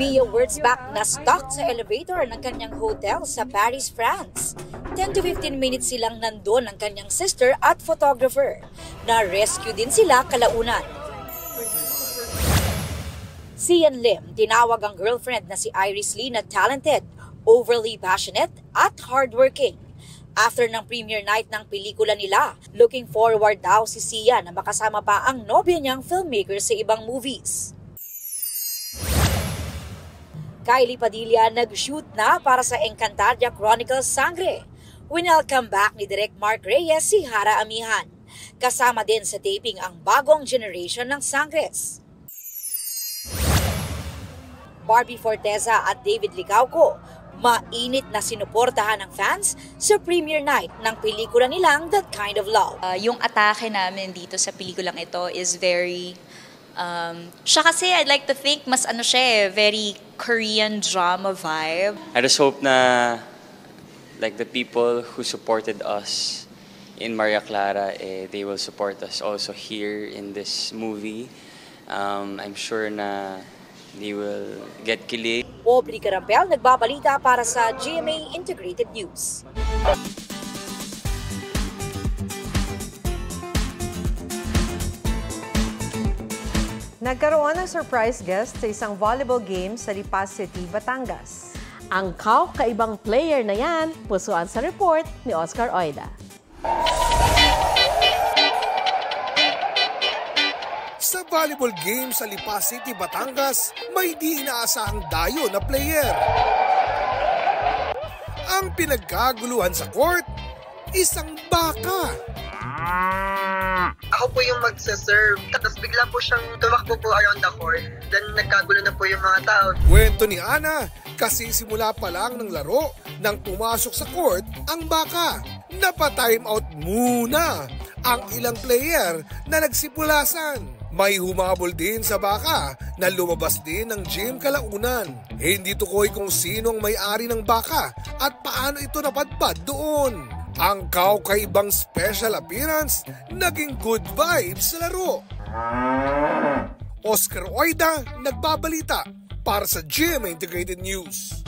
Pia Wurtzbach na stuck sa elevator ng kanyang hotel sa Paris, France. 10 to 15 minutes silang nandun ng kanyang sister at photographer. Na-rescue din sila kalaunan. Sian Lim, tinawag ang girlfriend na si Iris Lee na talented, overly passionate at hardworking. After ng premiere night ng pelikula nila, looking forward daw si Sia na makasama pa ang nobya niyang filmmaker sa ibang movies. Kylie Padilla nag-shoot na para sa Encantadia Chronicles Sangre. Winelcome back ni Direk Mark Reyes si Hara Amihan. Kasama din sa taping ang bagong generation ng Sangres. Barbie Forteza at David Licauco, mainit na sinuportahan ng fans sa premiere night ng pelikula nilang That Kind of Love. Yung atake namin dito sa pelikulang ito is very... siya kasi I'd like to think mas very Korean drama vibe. I just hope na like the people who supported us in Maria Clara, they will support us also here in this movie. I'm sure na they will get kilig. Aubrey Carampel nagbabalita para sa GMA Integrated News. Nagkaroon ng surprise guest sa isang volleyball game sa Lipa City, Batangas. Ang kaibang player na yan, pusuan sa report ni Oscar Oida. Sa volleyball game sa Lipa City, Batangas, may di inaasahang dayo na player. Ang pinagkaguluhan sa court, isang baka. Ako po yung magsaserve, tapos bigla po siyang tumakbo po around the court. Then nagkagulo na po yung mga tao. Kwento ni Ana, kasi simula pa lang ng laro, nang pumasok sa court ang baka. Napa-time out muna ang ilang player na nagsipulasan. May humabol din sa baka na lumabas din ng gym kalaunan. Hindi tukoy kung sino ang may-ari ng baka at paano ito napadpad doon. Ang kaibang special appearance, naging good vibes sa laro. Oscar Oida, nagbabalita para sa GMA Integrated News.